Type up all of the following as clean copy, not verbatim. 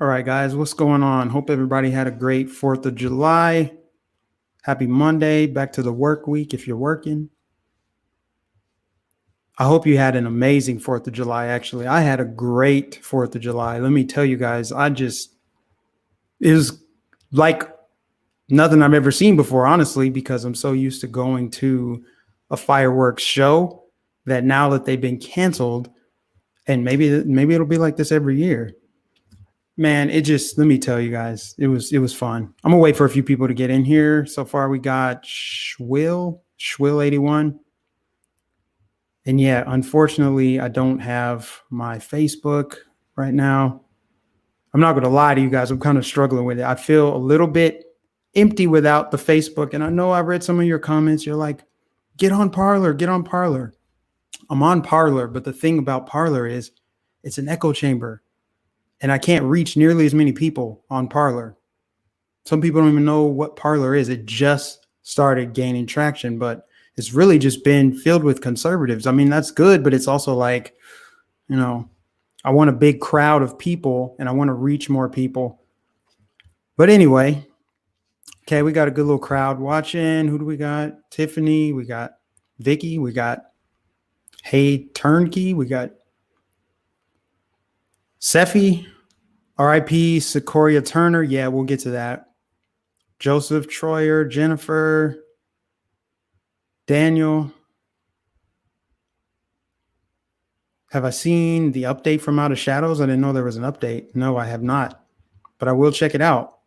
All right, guys, what's going on? Hope everybody had a great 4th of July. Happy Monday, back to the work week if you're working. I hope you had an amazing 4th of July, actually. I had a great 4th of July. Let me tell you guys, it was like nothing I've ever seen before, honestly, because I'm so used to going to a fireworks show that now that they've been canceled, and maybe it'll be like this every year. Man, let me tell you guys, it was fun. I'm gonna wait for a few people to get in here. So far, we got Schwill 81. And yeah, unfortunately, I don't have my Facebook right now. I'm not gonna lie to you guys, I'm kind of struggling with it. I feel a little bit empty without the Facebook. And I know I read some of your comments. You're like, get on Parler, get on Parler. I'm on Parler, but the thing about Parler is it's an echo chamber. And I can't reach nearly as many people on Parler. Some people don't even know what Parler is. It just started gaining traction, but it's really just been filled with conservatives. I mean, that's good, but it's also like, I want a big crowd of people and I want to reach more people. But anyway, okay, we got a good little crowd watching. Who do we got? Tiffany, we got Vicky, we got Hey Turnkey, we got Seffi, RIP, Sequoia Turner. Yeah, we'll get to that. Joseph Troyer, Jennifer, Daniel. Have I seen the update from Out of Shadows? I didn't know there was an update. No, I have not, but I will check it out.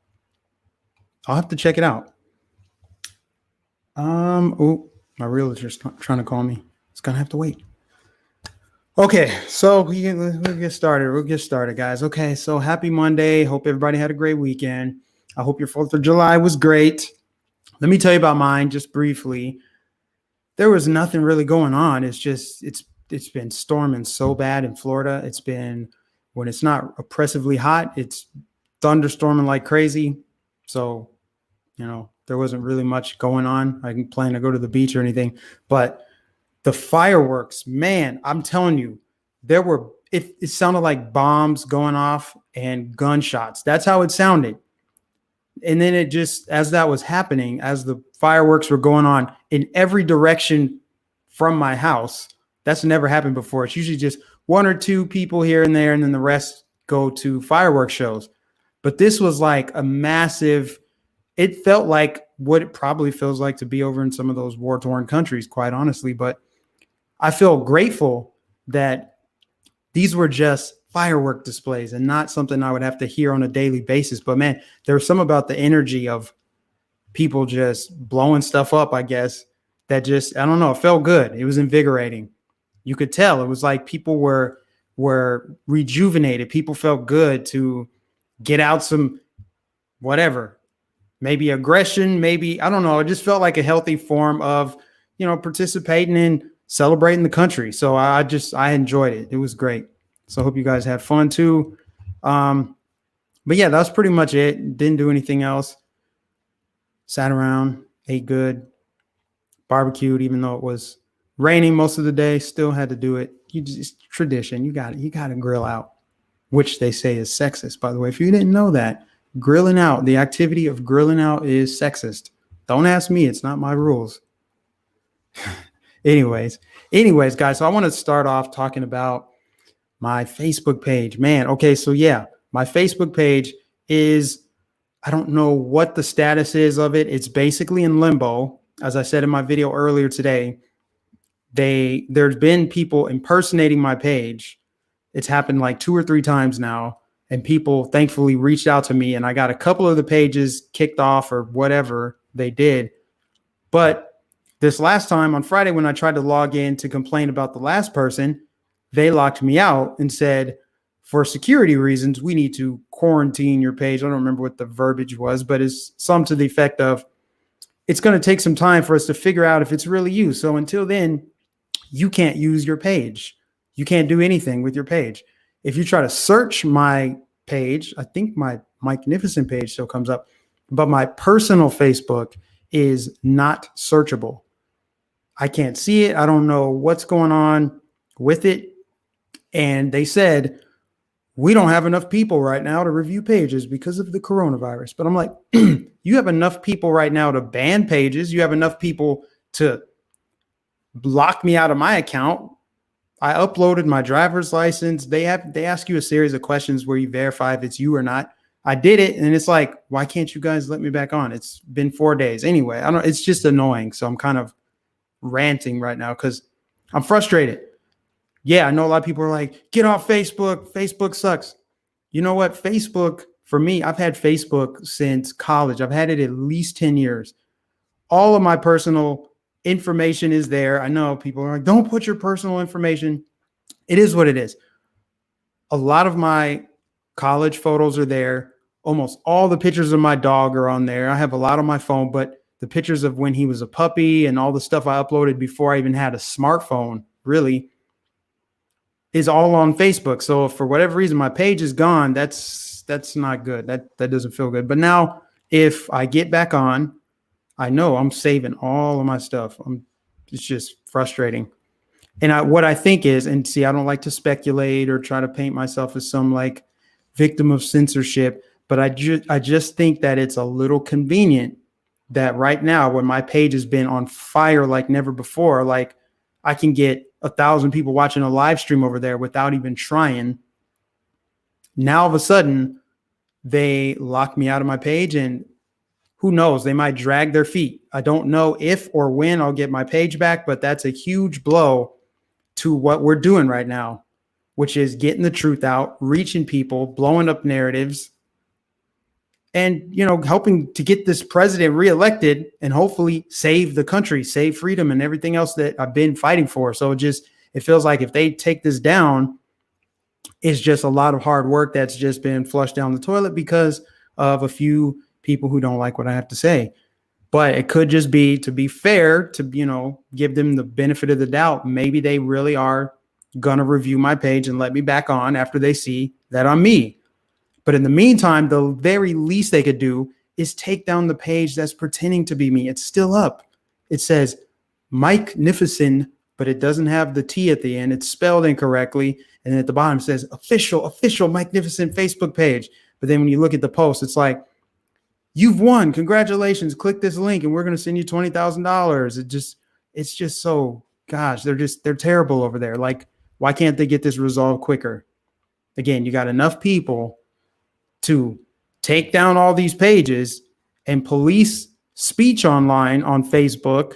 I'll have to check it out. Oh, my realtor's trying to call me. It's gonna have to wait. Okay, so we'll get started. We'll get started, guys. Okay, so happy Monday. Hope everybody had a great weekend. I hope your 4th of July was great. Let me tell you about mine just briefly. There was nothing really going on. It's been storming so bad in Florida. It's been, when it's not oppressively hot, it's thunderstorming like crazy. So, there wasn't really much going on. I didn't plan to go to the beach or anything, but the fireworks, man, I'm telling you, it sounded like bombs going off and gunshots. That's how it sounded. And then it just, as that was happening, as the fireworks were going on in every direction from my house, that's never happened before. It's usually just one or two people here and there, and then the rest go to fireworks shows. But this was like a massive, it felt like what it probably feels like to be over in some of those war-torn countries, quite honestly. But I feel grateful that these were just firework displays and not something I would have to hear on a daily basis. But man, there was some about the energy of people just blowing stuff up, I guess, that just, I don't know, it felt good. It was invigorating. You could tell it was like people were rejuvenated. People felt good to get out some whatever, maybe aggression, maybe, I don't know. It just felt like a healthy form of, participating in celebrating the country. So I enjoyed it. It was great. So I hope you guys had fun too. But yeah, that's pretty much it. Didn't do anything else. Sat around, ate good, barbecued, even though it was raining most of the day, still had to do it. Tradition. You got to grill out, which they say is sexist, by the way. If you didn't know that, grilling out, the activity of grilling out is sexist. Don't ask me. It's not my rules. Anyways, guys, so I want to start off talking about my Facebook page. Man, okay, so yeah, my Facebook page is, I don't know what the status is of it. It's basically in limbo. As I said in my video earlier today, there's been people impersonating my page. It's happened like 2 or 3 times now, and people thankfully reached out to me, and I got a couple of the pages kicked off or whatever they did. But this last time on Friday, when I tried to log in to complain about the last person, they locked me out and said, for security reasons, we need to quarantine your page. I don't remember what the verbiage was, but it's some to the effect of, it's going to take some time for us to figure out if it's really you. So until then, you can't use your page. You can't do anything with your page. If you try to search my page, I think my Nificent page still comes up, but my personal Facebook is not searchable. I can't see it. I don't know what's going on with it. And they said, we don't have enough people right now to review pages because of the coronavirus. But I'm like, you have enough people right now to ban pages. You have enough people to block me out of my account. I uploaded my driver's license. They ask you a series of questions where you verify if it's you or not. I did it, and it's like, why can't you guys let me back on? It's been 4 days. Anyway, it's just annoying. So I'm kind of ranting right now because I'm frustrated. Yeah, I know a lot of people are like, get off Facebook. Facebook sucks. You know what? Facebook, for me, I've had Facebook since college. I've had it at least 10 years. All of my personal information is there. I know people are like, don't put your personal information. It is what it is. A lot of my college photos are there. Almost all the pictures of my dog are on there. I have a lot on my phone, but the pictures of when he was a puppy and all the stuff I uploaded before I even had a smartphone, really, is all on Facebook. So if for whatever reason my page is gone, that's not good. That doesn't feel good. But now if I get back on, I know I'm saving all of my stuff. It's just frustrating. And what I think is, and see, I don't like to speculate or try to paint myself as some like victim of censorship, but I just think that it's a little convenient that right now when my page has been on fire like never before, like I can get 1,000 people watching a live stream over there without even trying. Now all of a sudden they lock me out of my page, and who knows, they might drag their feet. I don't know if or when I'll get my page back, but that's a huge blow to what we're doing right now, which is getting the truth out, reaching people, blowing up narratives, and, helping to get this president reelected and hopefully save the country, save freedom and everything else that I've been fighting for. So it feels like if they take this down, it's just a lot of hard work that's just been flushed down the toilet because of a few people who don't like what I have to say. But it could just be, to be fair, to, give them the benefit of the doubt. Maybe they really are going to review my page and let me back on after they see that I'm me. But in the meantime, the very least they could do is take down the page that's pretending to be me. It's still up. It says Mike Nificent, but it doesn't have the T at the end. It's spelled incorrectly. And at the bottom it says official Mike Nificent Facebook page. But then when you look at the post, it's like, you've won. Congratulations. Click this link and we're going to send you $20,000. It's just so, gosh, they're terrible over there. Like, why can't they get this resolved quicker? Again, you got enough people to take down all these pages and police speech online on Facebook,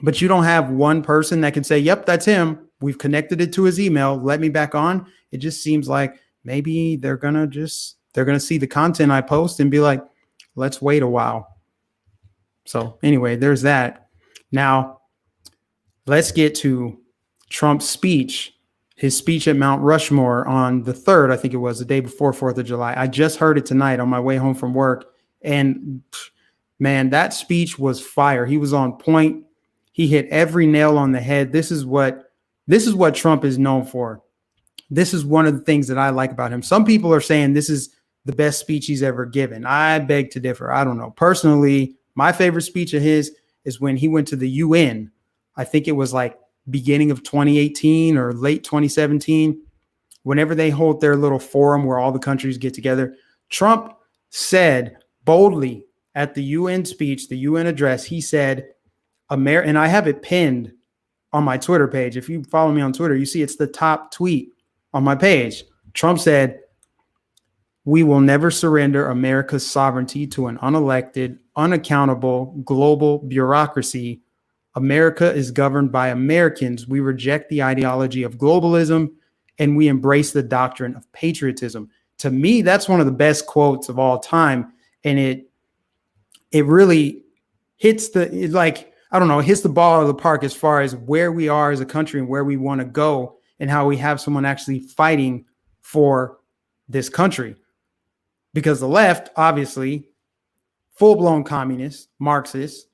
but you don't have one person that can say, yep, that's him. We've connected it to his email. Let me back on. It just seems like maybe they're going to see the content I post and be like, let's wait a while. So anyway, there's that. Now let's get to Trump's speech. His speech at Mount Rushmore on the 3rd, I think it was the day before 4th of July. I just heard it tonight on my way home from work. And man, that speech was fire. He was on point. He hit every nail on the head. This is what Trump is known for. This is one of the things that I like about him. Some people are saying this is the best speech he's ever given. I beg to differ. I don't know. Personally, my favorite speech of his is when he went to the UN. I think it was like beginning of 2018 or late 2017, whenever they hold their little forum where all the countries get together. Trump said boldly at the UN speech, the UN address, he said, and I have it pinned on my Twitter page. If you follow me on Twitter, you see it's the top tweet on my page. Trump said, "We will never surrender America's sovereignty to an unelected, unaccountable global bureaucracy. America is governed by Americans. We reject the ideology of globalism and we embrace the doctrine of patriotism." To me, that's one of the best quotes of all time. And it really hits hits the ball out of the park as far as where we are as a country and where we want to go and how we have someone actually fighting for this country. Because the left, obviously, full-blown communist, Marxist.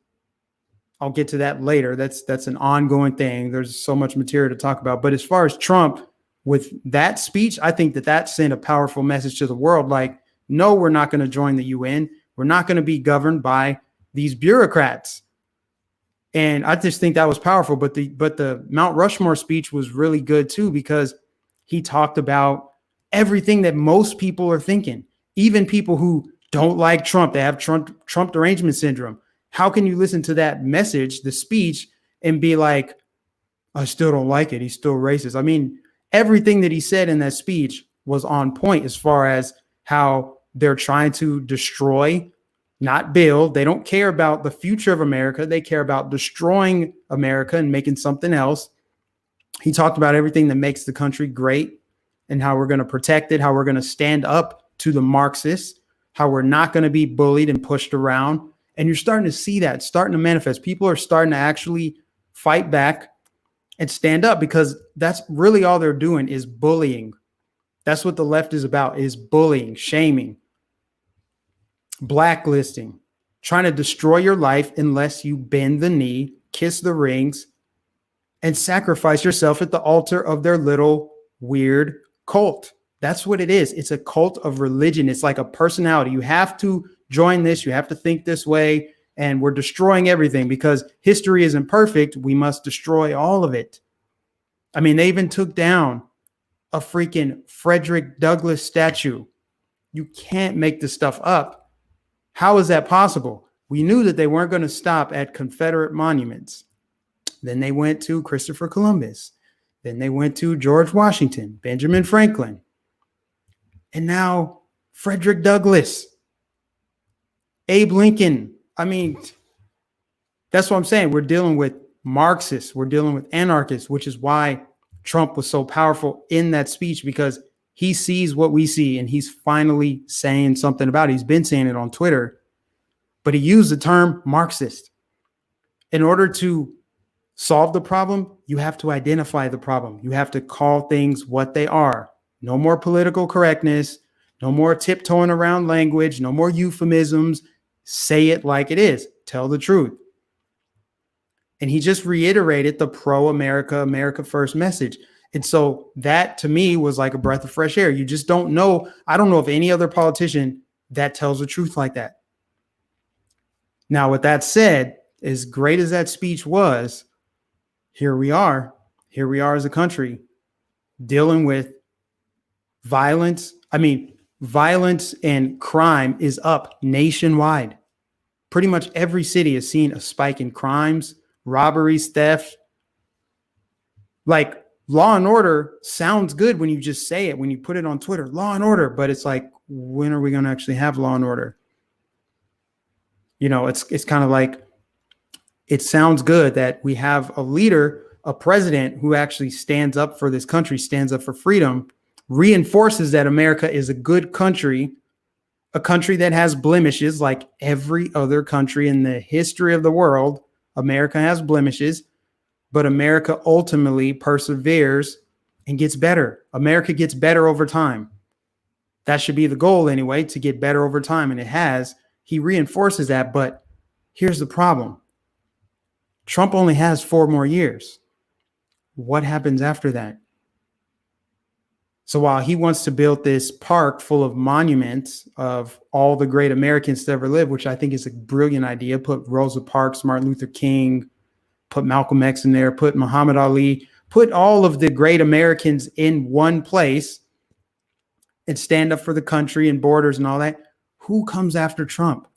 I'll get to that later. That's an ongoing thing. There's so much material to talk about. But as far as Trump, with that speech, I think that sent a powerful message to the world. Like, no, we're not going to join the UN. We're not going to be governed by these bureaucrats. And I just think that was powerful. But the Mount Rushmore speech was really good too, because he talked about everything that most people are thinking, even people who don't like Trump, they have Trump derangement syndrome. How can you listen to that message, the speech, and be like, I still don't like it. He's still racist. I mean, everything that he said in that speech was on point as far as how they're trying to destroy, not build. They don't care about the future of America. They care about destroying America and making something else. He talked about everything that makes the country great and how we're going to protect it, how we're going to stand up to the Marxists, how we're not going to be bullied and pushed around. And you're starting to see that starting to manifest. People are starting to actually fight back and stand up, because that's really all they're doing is bullying. That's what the left is about, is bullying, shaming, blacklisting, trying to destroy your life unless you bend the knee, kiss the rings, and sacrifice yourself at the altar of their little weird cult. That's what it is. It's a cult of religion. It's like a personality. You have to join this. You have to think this way. And we're destroying everything because history isn't perfect. We must destroy all of it. I mean, they even took down a freaking Frederick Douglass statue. You can't make this stuff up. How is that possible? We knew that they weren't going to stop at Confederate monuments. Then they went to Christopher Columbus. Then they went to George Washington, Benjamin Franklin. And now Frederick Douglass, Abe Lincoln. I mean, that's what I'm saying. We're dealing with Marxists. We're dealing with anarchists, which is why Trump was so powerful in that speech, because he sees what we see and he's finally saying something about it. He's been saying it on Twitter, but he used the term Marxist. In order to solve the problem, you have to identify the problem. You have to call things what they are. No more political correctness, no more tiptoeing around language, no more euphemisms. Say it like it is. Tell the truth. And he just reiterated the pro-America, America first message. And so that to me was like a breath of fresh air. You just don't know. I don't know of any other politician that tells the truth like that. Now, with that said, as great as that speech was, here we are as a country dealing with violence. I mean, violence and crime is up nationwide. Pretty much every city has seen a spike in crimes, robberies, theft. Like, law and order sounds good when you just say it, when you put it on Twitter, law and order, but it's like, when are we going to actually have law and order? You know, it's kind of like, it sounds good that we have a leader, a president who actually stands up for this country, stands up for freedom, reinforces that America is a good country, a country that has blemishes like every other country in the history of the world. America has blemishes, but America ultimately perseveres and gets better. America gets better over time. That should be the goal anyway, to get better over time. And it has. He reinforces that. But here's the problem. Trump only has 4 more years. What happens after that? So while he wants to build this park full of monuments of all the great Americans to ever live, which I think is a brilliant idea, put Rosa Parks, Martin Luther King, put Malcolm X in there, put Muhammad Ali, put all of the great Americans in one place and stand up for the country and borders and all that. Who comes after Trump?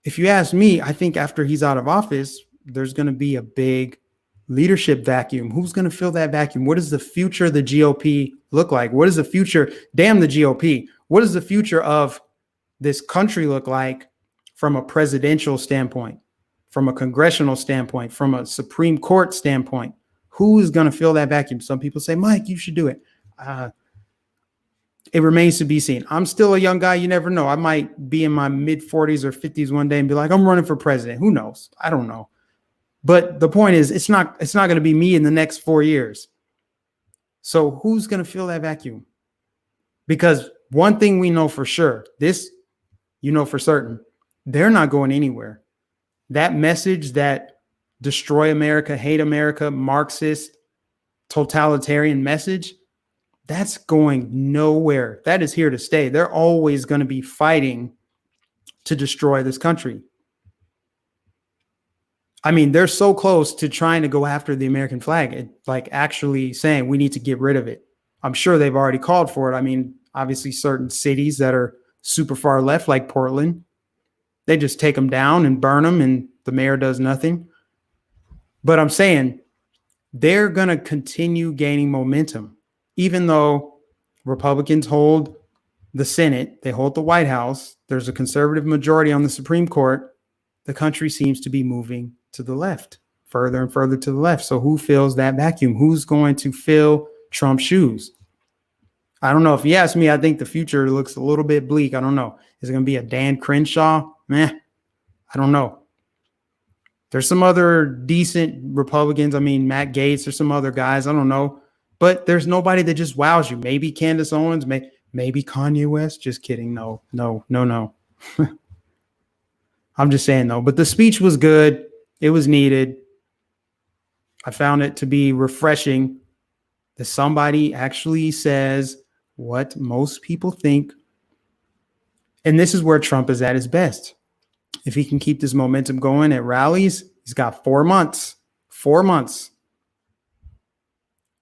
If you ask me, I think after he's out of office, there's going to be a big leadership vacuum. Who's going to fill that vacuum? What does the future of the GOP look like? What is the future? Damn the GOP. What does the future of this country look like from a presidential standpoint, from a congressional standpoint, from a Supreme Court standpoint? Who is going to fill that vacuum? Some people say, Mike, you should do it. It remains to be seen. I'm still a young guy. You never know. I might be in my mid 40s or 50s one day and be like, I'm running for president. Who knows? I don't know. But the point is, it's not going to be me in the next 4 years. So who's going to fill that vacuum? Because one thing we know for sure, this, you know, for certain, they're not going anywhere. That message that destroy America, hate America, Marxist, totalitarian message, that's going nowhere. That is here to stay. They're always going to be fighting to destroy this country. I mean, they're so close to trying to go after the American flag, like actually saying we need to get rid of it. I'm sure they've already called for it. I mean, obviously certain cities that are super far left, like Portland, they just take them down and burn them and the mayor does nothing. But I'm saying they're going to continue gaining momentum, even though Republicans hold the Senate, they hold the White House, there's a conservative majority on the Supreme Court. The country seems to be moving to the left, further and further to the left. So who fills that vacuum? Who's going to fill Trump's shoes? I don't know. If you ask me, I think the future looks a little bit bleak. I don't know. Is it going to be a Dan Crenshaw? I don't know. There's some other decent Republicans. I mean, Matt Gaetz or some other guys. I don't know. But there's nobody that just wows you. Maybe Candace Owens, maybe Kanye West. Just kidding. No. I'm just saying, though. But the speech was good. It was needed. I found it to be refreshing that somebody actually says what most people think. And this is where Trump is at his best. If he can keep this momentum going at rallies, he's got 4 months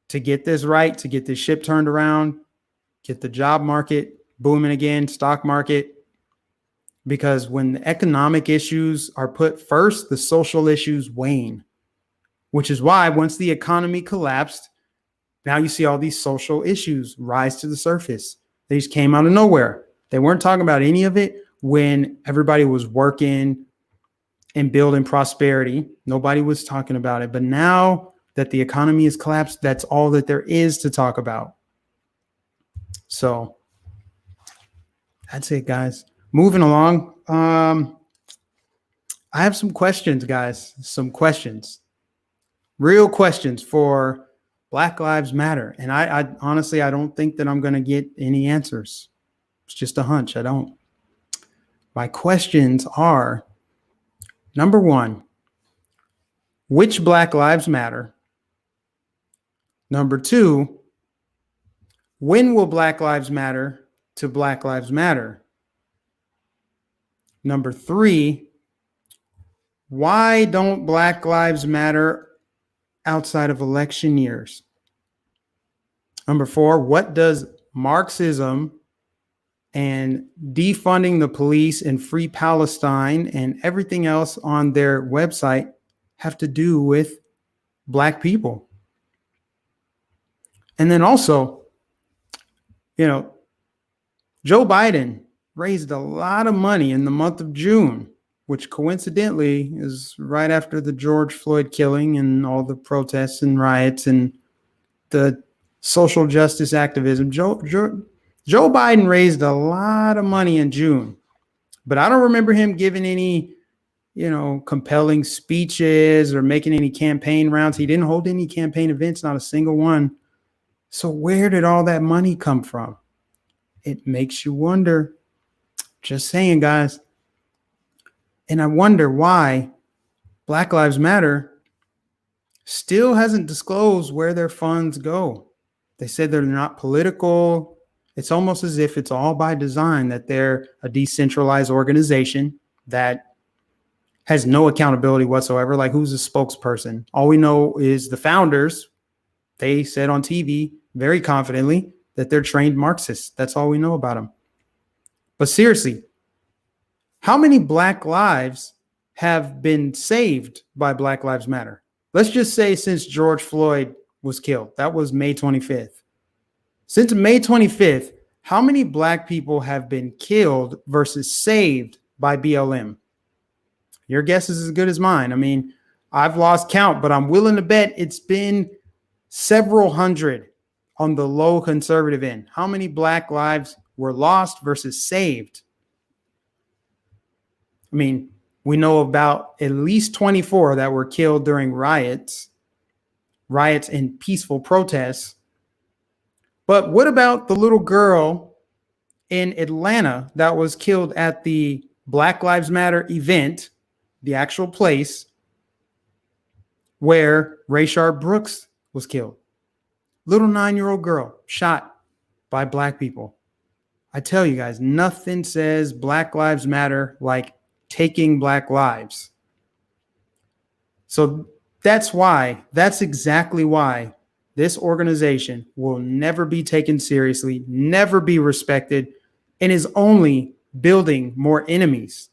to get this right, to get this ship turned around, get the job market booming again, stock market. Because when the economic issues are put first, the social issues wane, which is why once the economy collapsed, now you see all these social issues rise to the surface. They just came out of nowhere. They weren't talking about any of it when everybody was working and building prosperity. Nobody was talking about it. But now that the economy has collapsed, that's all that there is to talk about. So that's it, guys. Moving along. I have some questions, guys. Some questions. Real questions for Black Lives Matter. And I honestly, I don't think that I'm going to get any answers. It's just a hunch. I don't. My questions are, number one, which Black Lives Matter? Number two, when will Black Lives Matter to Black Lives Matter? Number three, why don't Black Lives Matter outside of election years? Number four, what does Marxism and defunding the police and free Palestine and everything else on their website have to do with Black people? And then also, Joe Biden raised a lot of money in the month of June, which coincidentally is right after the George Floyd killing and all the protests and riots and the social justice activism. Joe Biden raised a lot of money in June, but I don't remember him giving any, compelling speeches or making any campaign rounds. He didn't hold any campaign events, not a single one. So where did all that money come from? It makes you wonder. Just saying, guys. And I wonder why Black Lives Matter still hasn't disclosed where their funds go. They said they're not political. It's almost as if it's all by design, that they're a decentralized organization that has no accountability whatsoever. Like, who's a spokesperson? All we know is the founders. They said on TV very confidently that they're trained Marxists. That's all we know about them. But seriously, how many Black lives have been saved by Black Lives Matter? Let's just say since George Floyd was killed. That was May 25th. Since May 25th, how many Black people have been killed versus saved by BLM? Your guess is as good as mine. I mean, I've lost count, but I'm willing to bet it's been several hundred on the low conservative end. How many Black lives were lost versus saved? I mean, we know about at least 24 that were killed during riots and peaceful protests. But what about the little girl in Atlanta that was killed at the Black Lives Matter event, the actual place where Rayshard Brooks was killed? Little 9-year-old girl shot by Black people. I tell you guys, nothing says Black Lives Matter like taking Black lives. So that's exactly why this organization will never be taken seriously, never be respected, and is only building more enemies.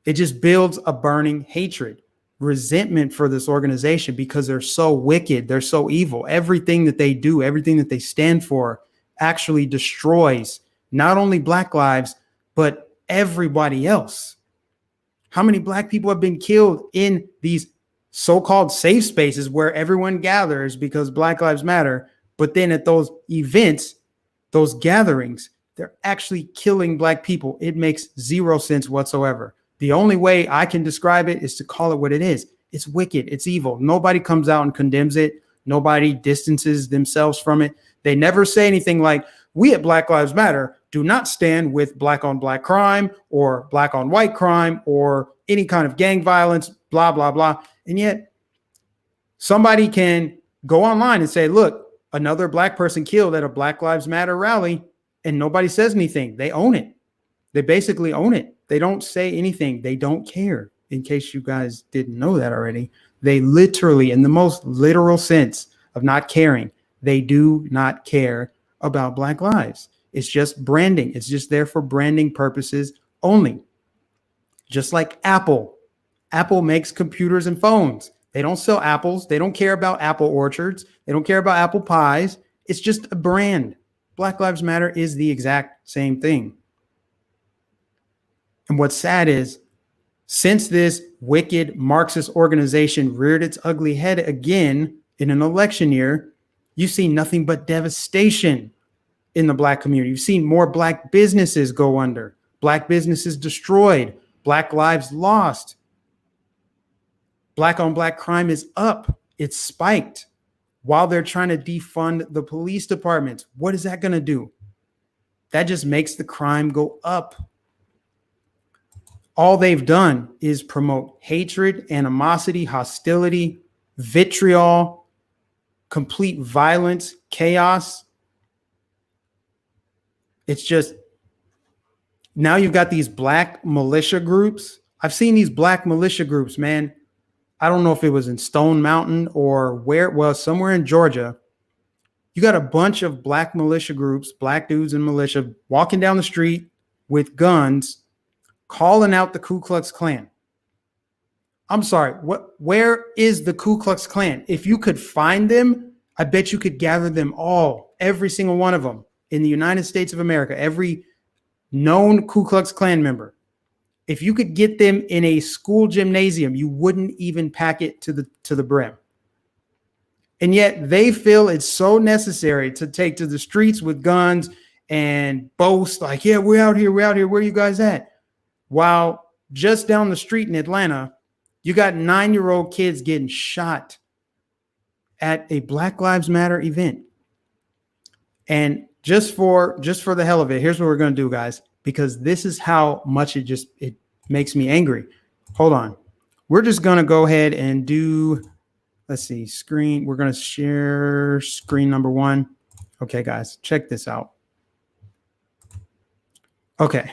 It just builds a burning hatred, resentment for this organization because they're so wicked, they're so evil. Everything that they do, everything that they stand for actually destroys not only Black lives, but everybody else. How many Black people have been killed in these so-called safe spaces where everyone gathers because Black Lives Matter, but then at those events, those gatherings, they're actually killing Black people? It makes zero sense whatsoever. The only way I can describe it is to call it what it is. It's wicked. It's evil. Nobody comes out and condemns it. Nobody distances themselves from it. They never say anything like, we at Black Lives Matter do not stand with Black on Black crime or Black on white crime or any kind of gang violence, blah, blah, blah. And yet somebody can go online and say, look, another Black person killed at a Black Lives Matter rally, and nobody says anything. They own it. They basically own it. They don't say anything. They don't care. In case you guys didn't know that already, they literally, in the most literal sense of not caring, they do not care about Black lives. It's just branding. It's just there for branding purposes only. Just like Apple. Apple makes computers and phones. They don't sell apples. They don't care about apple orchards. They don't care about apple pies. It's just a brand. Black Lives Matter is the exact same thing. And what's sad is, since this wicked Marxist organization reared its ugly head again in an election year, you see nothing but devastation in the Black community. You've seen more Black businesses go under, Black businesses destroyed, Black lives lost. Black on Black crime is up. It's spiked while they're trying to defund the police departments. What is that going to do? That just makes the crime go up. All they've done is promote hatred, animosity, hostility, vitriol, complete violence, chaos. It's just, now you've got these Black militia groups. I've seen these Black militia groups, man. I don't know if it was in Stone Mountain or where it was, somewhere in Georgia. You got a bunch of Black militia groups, Black dudes in militia, walking down the street with guns, calling out the Ku Klux Klan. I'm sorry, where is the Ku Klux Klan? If you could find them, I bet you could gather them all, every single one of them in the United States of America, every known Ku Klux Klan member. If you could get them in a school gymnasium, you wouldn't even pack it to the brim. And yet they feel it's so necessary to take to the streets with guns and boast like, yeah, we're out here. Where are you guys at? While just down the street in Atlanta, you got 9-year-old kids getting shot at a Black Lives Matter event. And just for the hell of it, here's what we're going to do, guys, because this is how much it makes me angry. Hold on. We're just going to go ahead and do, let's see, screen. We're going to share screen number 1. Okay, guys, check this out. Okay.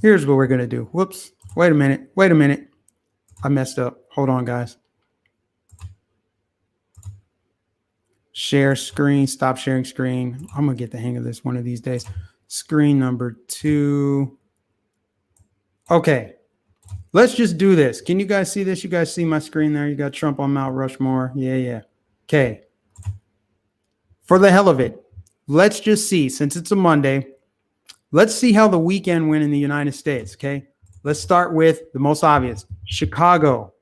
Here's what we're going to do. Whoops. Wait a minute. I messed up. Hold on, guys. Share screen. Stop sharing screen. I'm going to get the hang of this one of these days. Screen number 2. Okay. Let's just do this. Can you guys see this? You guys see my screen there? You got Trump on Mount Rushmore. Yeah. Okay. For the hell of it, let's just see, since it's a Monday, let's see how the weekend went in the United States, okay? Let's start with the most obvious, Chicago.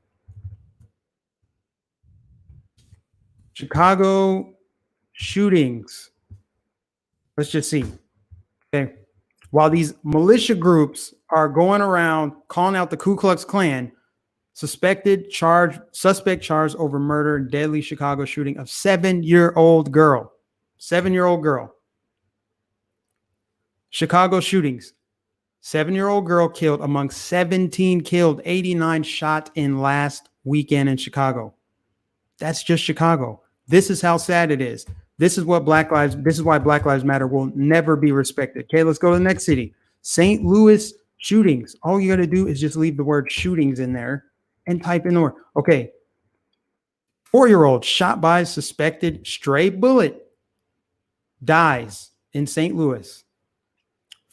Chicago shootings. Let's just see, okay? While these militia groups are going around calling out the Ku Klux Klan, suspect charged over murder and deadly Chicago shooting of 7-year-old girl. 7-year-old girl. Chicago shootings. 7-year-old girl killed among 17 killed, 89 shot in last weekend in Chicago. That's just Chicago. This is how sad it is. This is why Black Lives Matter will never be respected. Okay, let's go to the next city. St. Louis shootings. All you got to do is just leave the word shootings in there and type in the word. Okay, 4-year-old shot by suspected stray bullet dies in St. Louis.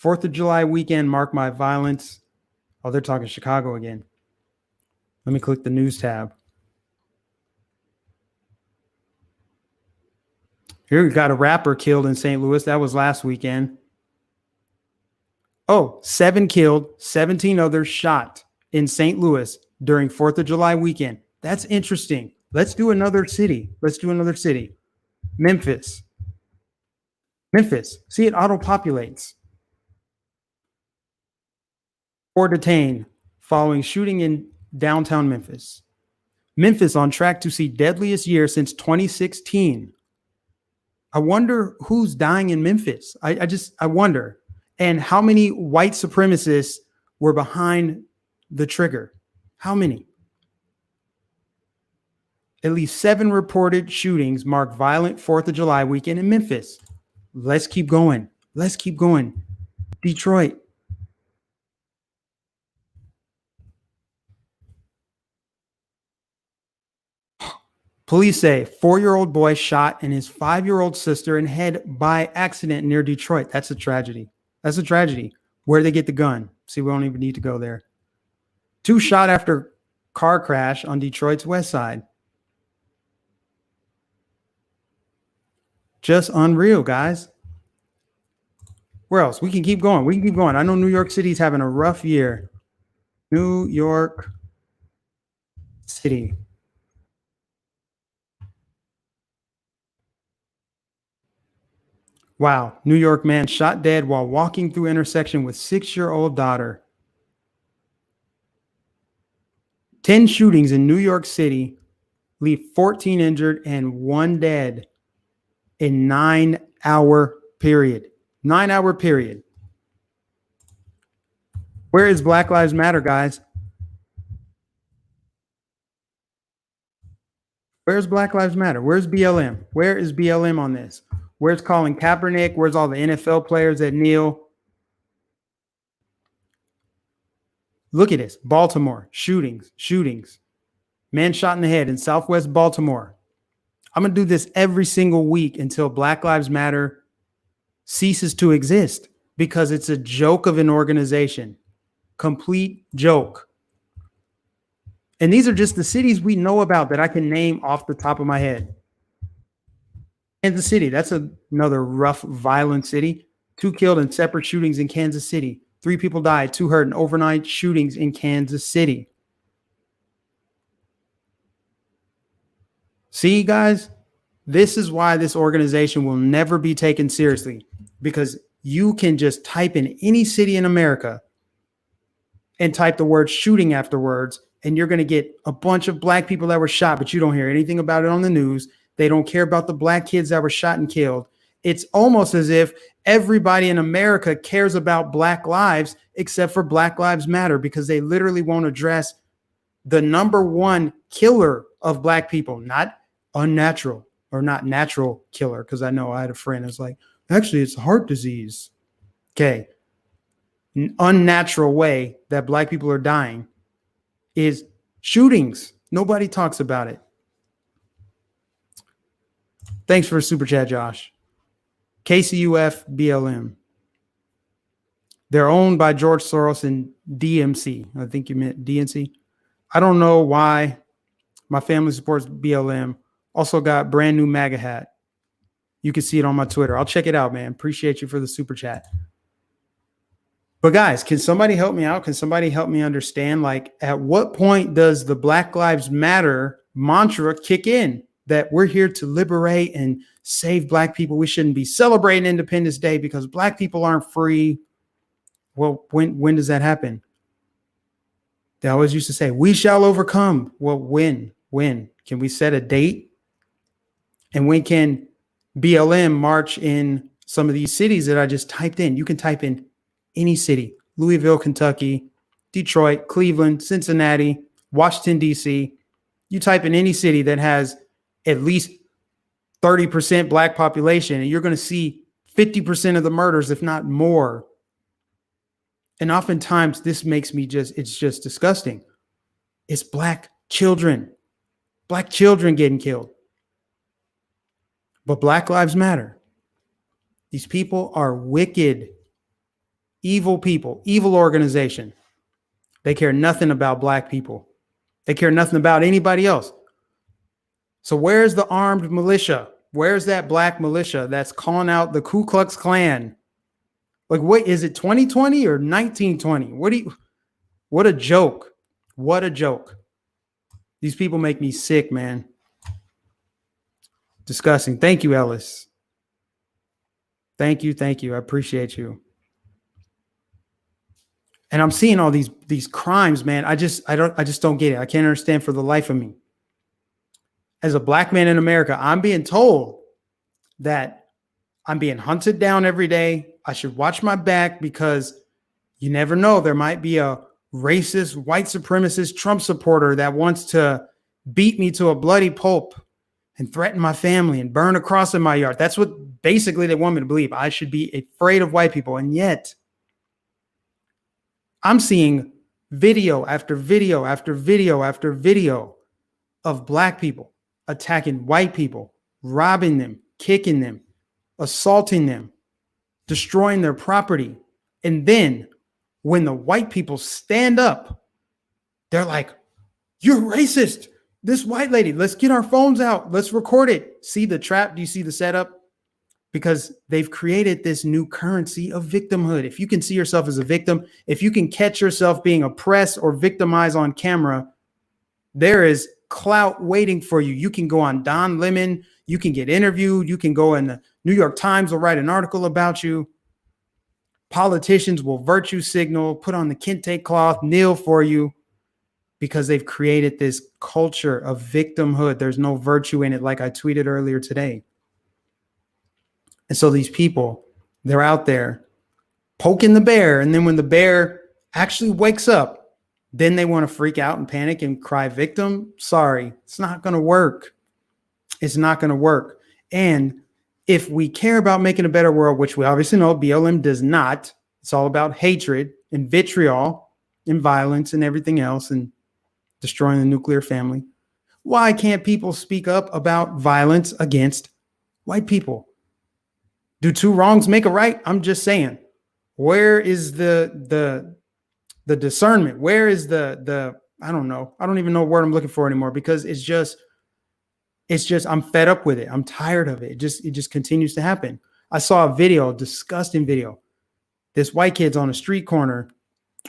4th of July weekend marked by violence. Oh, they're talking Chicago again. Let me click the news tab. Here we got a rapper killed in St. Louis. That was last weekend. Oh, 7 killed, 17 others shot in St. Louis during 4th of July weekend. That's interesting. Let's do another city. Memphis. See, it auto-populates. 4 detained following shooting in downtown Memphis. Memphis on track to see deadliest year since 2016. I wonder who's dying in Memphis. I wonder. And how many white supremacists were behind the trigger? How many? At least 7 reported shootings mark violent 4th of July weekend in Memphis. Let's keep going. Detroit. Police say 4-year-old boy shot and his 5-year-old sister in head by accident near Detroit. That's a tragedy. Where did they get the gun? See, we don't even need to go there. 2 shot after car crash on Detroit's west side. Just unreal, guys. Where else? We can keep going. I know New York City's having a rough year. New York City. Wow. New York man shot dead while walking through intersection with 6-year-old daughter. 10 shootings in New York City leave 14 injured and 1 dead in 9-hour period. 9-hour period. Where is Black Lives Matter, guys? Where's Black Lives Matter? Where's BLM? Where is BLM on this? Where's Colin Kaepernick? Where's all the NFL players that kneel? Look at this. Baltimore, shootings. Man shot in the head in Southwest Baltimore. I'm going to do this every single week until Black Lives Matter ceases to exist, because it's a joke of an organization. Complete joke. And these are just the cities we know about that I can name off the top of my head. Kansas City, that's another rough, violent city. 2 killed in separate shootings in Kansas City. 3 people died, 2 hurt in overnight shootings in Kansas City. See, guys, this is why this organization will never be taken seriously, because you can just type in any city in America and type the word shooting afterwards, and you're going to get a bunch of black people that were shot, but you don't hear anything about it on the news. They don't care about the black kids that were shot and killed. It's almost as if everybody in America cares about black lives except for Black Lives Matter, because they literally won't address the number one killer of black people, not unnatural or not natural killer. Because I know I had a friend who's like, actually, it's heart disease. Okay. An unnatural way that black people are dying is shootings. Nobody talks about it. Thanks for a super chat, Josh. KCUF BLM. They're owned by George Soros and DMC. I think you meant DNC. I don't know why my family supports BLM. Also got brand new MAGA hat. You can see it on my Twitter. I'll check it out, man. Appreciate you for the super chat. But guys, can somebody help me out? Can somebody help me understand, like, at what point does the Black Lives Matter mantra kick in? That we're here to liberate and save black people. We shouldn't be celebrating Independence Day because black people aren't free. Well, when does that happen? They always used to say, we shall overcome. Well, when? Can we set a date? And when can BLM march in some of these cities that I just typed in? You can type in any city: Louisville, Kentucky, Detroit, Cleveland, Cincinnati, Washington, D.C. You type in any city that has at least 30% black population, and you're going to see 50% of the murders, if not more. And oftentimes this makes me it's just disgusting. It's black children. Black children getting killed. But Black Lives Matter. These people are wicked, evil people, evil organization. They care nothing about Black people. They care nothing about anybody else. So where's the armed militia? Where's that Black militia that's calling out the Ku Klux Klan? Like, what is it, 2020 or 1920? What a joke. What a joke. These people make me sick, man. Disgusting. Thank you, Ellis. Thank you. I appreciate you. And I'm seeing all these crimes, man. I just don't get it. I can't understand for the life of me. As a Black man in America, I'm being told that I'm being hunted down every day. I should watch my back because you never know. There might be a racist, white supremacist Trump supporter that wants to beat me to a bloody pulp and threaten my family and burn a cross in my yard. That's what basically they want me to believe. I should be afraid of white people. And yet I'm seeing video after video after video after video of Black people attacking white people, robbing them, kicking them, assaulting them, destroying their property. And then when the white people stand up, they're like, you're racist. This white lady, let's get our phones out. Let's record it. See the trap? Do you see the setup? Because they've created this new currency of victimhood. If you can see yourself as a victim, if you can catch yourself being oppressed or victimized on camera, there is clout waiting for you. You can go on Don Lemon. You can get interviewed. You can go in the New York Times will write an article about you. Politicians will virtue signal, put on the kente cloth, kneel for you because they've created this culture of victimhood. There's no virtue in it, like I tweeted earlier today. And so these people, they're out there poking the bear. And then when the bear actually wakes up, then they want to freak out and panic and cry victim. Sorry, it's not going to work. It's not going to work. And if we care about making a better world, which we obviously know BLM does not, it's all about hatred and vitriol and violence and everything else and destroying the nuclear family. Why can't people speak up about violence against white people? Do two wrongs make a right? I'm just saying, where is the discernment? Where is the I don't know. I don't even know what word I'm looking for anymore because it's just I'm fed up with it. I'm tired of it. It just continues to happen. I saw a video, disgusting video. This white kid's on a street corner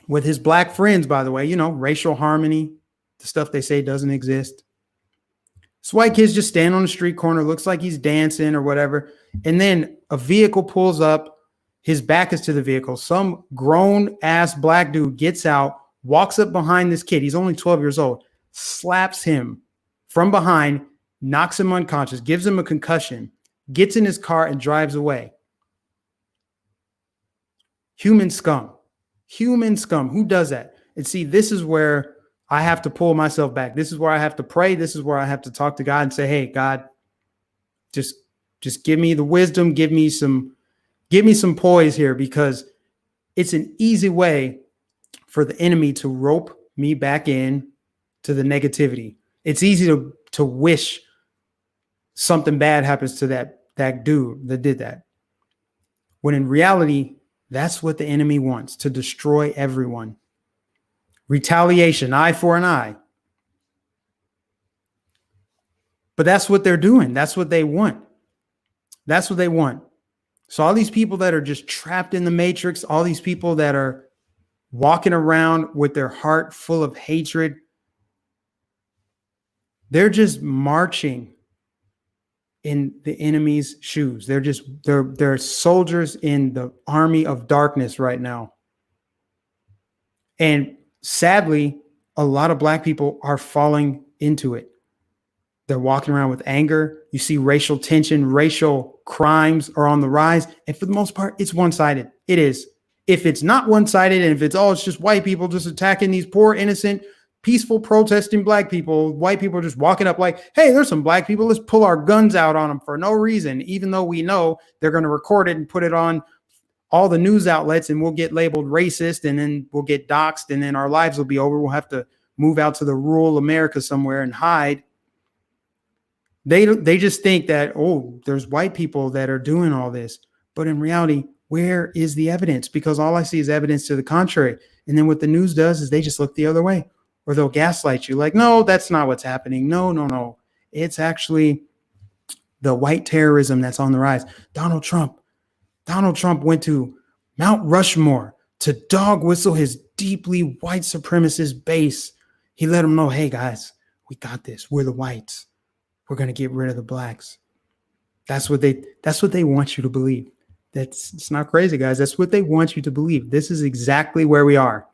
with his Black friends, by the way, racial harmony, the stuff they say doesn't exist. This white kid's just standing on the street corner, looks like he's dancing or whatever. And then a vehicle pulls up. His back is to the vehicle. Some grown ass Black dude gets out, walks up behind this kid. He's only 12 years old, slaps him from behind, knocks him unconscious, gives him a concussion, gets in his car and drives away. Human scum. Who does that? And see, this is where I have to pull myself back. This is where I have to pray. This is where I have to talk to God and say, hey, God, just give me the wisdom. Give me some poise here, because it's an easy way for the enemy to rope me back in to the negativity. It's easy to wish something bad happens to that dude that did that. When in reality, that's what the enemy wants, to destroy everyone. Retaliation, eye for an eye. But that's what they're doing. That's what they want. That's what they want. So all these people that are just trapped in the matrix, all these people that are walking around with their heart full of hatred, they're just marching in the enemy's shoes. They're soldiers in the army of darkness right now. And sadly, a lot of Black people are falling into it. They're walking around with anger. You see racial tension, racial crimes are on the rise. And for the most part, it's one-sided. It is. If it's not one-sided and if it's just white people just attacking these poor, innocent, peaceful protesting Black people, white people are just walking up like, hey, there's some Black people. Let's pull our guns out on them for no reason, even though we know they're going to record it and put it on all the news outlets and we'll get labeled racist and then we'll get doxxed and then our lives will be over. We'll have to move out to the rural America somewhere and hide. They just think that, oh, there's white people that are doing all this. But in reality, where is the evidence? Because all I see is evidence to the contrary. And then what the news does is they just look the other way, or they'll gaslight you like, no, that's not what's happening. No. It's actually the white terrorism that's on the rise. Donald Trump went to Mount Rushmore to dog whistle his deeply white supremacist base. He let them know, hey guys, we got this. We're the whites. We're going to get rid of the blacks. That's what they want you to believe. It's not crazy, guys. That's what they want you to believe. This is exactly where we are.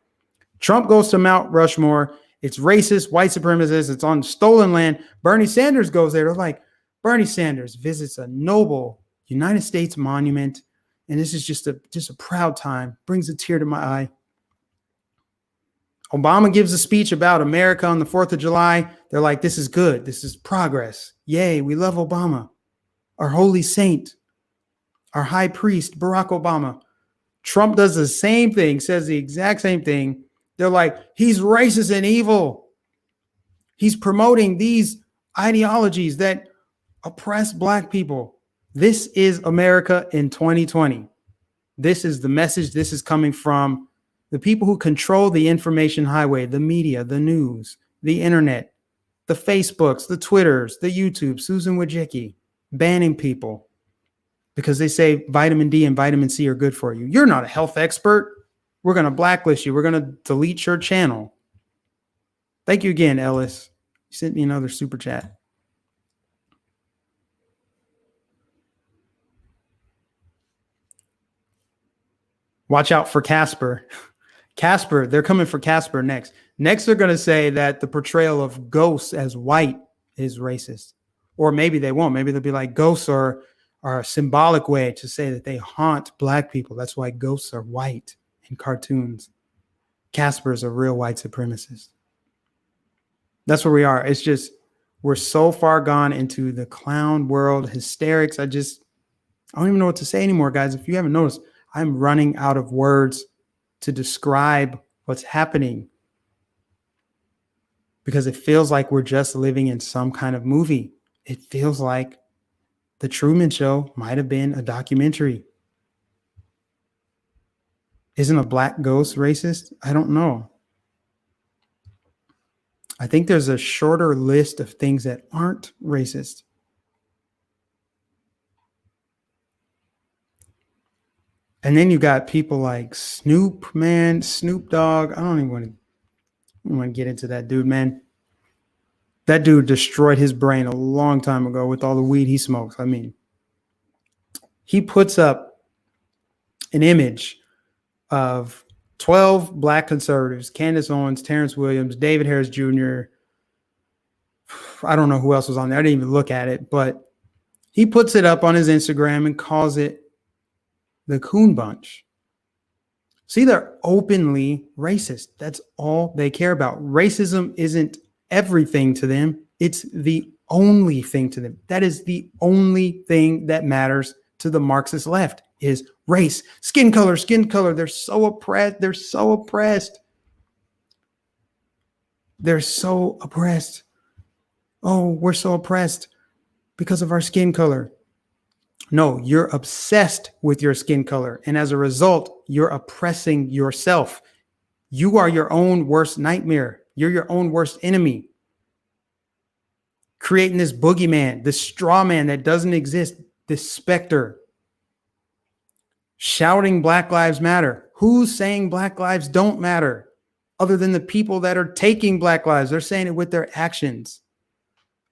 Trump goes to Mount Rushmore. It's racist, white supremacist. It's on stolen land. Bernie Sanders goes there. They're like, Bernie Sanders visits a noble United States monument. And this is just a proud time. Brings a tear to my eye. Obama gives a speech about America on the 4th of July. They're like, this is good. This is progress. Yay, we love Obama. Our holy saint, our high priest, Barack Obama. Trump does the same thing, says the exact same thing. They're like, he's racist and evil. He's promoting these ideologies that oppress black people. This is America in 2020. This is the message. This is coming from the people who control the information highway, the media, the news, the internet, the Facebooks, the Twitters, the YouTube, Susan Wojcicki, banning people because they say vitamin D and vitamin C are good for you. You're not a health expert. We're going to blacklist you. We're going to delete your channel. Thank you again, Ellis. You sent me another super chat. Watch out for Casper. Casper, they're coming for Casper next. Next, they're going to say that the portrayal of ghosts as white is racist. Or maybe they won't. Maybe they'll be like, ghosts are a symbolic way to say that they haunt black people. That's why ghosts are white in cartoons. Casper is a real white supremacist. That's where we are. It's just, we're so far gone into the clown world, hysterics. I don't even know what to say anymore, guys. If you haven't noticed, I'm running out of words to describe what's happening because it feels like we're just living in some kind of movie. It feels like the Truman Show might have been a documentary. Isn't a black ghost racist? I don't know. I think there's a shorter list of things that aren't racist. And then you got people like Snoop Dogg. I don't even want to get into that dude, man. That dude destroyed his brain a long time ago with all the weed he smokes. I mean, he puts up an image of 12 black conservatives, Candace Owens, Terrence Williams, David Harris Jr. I don't know who else was on there. I didn't even look at it, but he puts it up on his Instagram and calls it the Coon Bunch. See, they're openly racist. That's all they care about. Racism isn't everything to them. It's the only thing to them. That is the only thing that matters to the Marxist left is race, skin color. They're so oppressed. They're so oppressed. Oh, we're so oppressed because of our skin color. No, you're obsessed with your skin color. And as a result, you're oppressing yourself. You are your own worst nightmare. You're your own worst enemy. Creating this boogeyman, this straw man that doesn't exist, this specter. Shouting Black Lives Matter. Who's saying Black lives don't matter? Other than the people that are taking Black lives. They're saying it with their actions.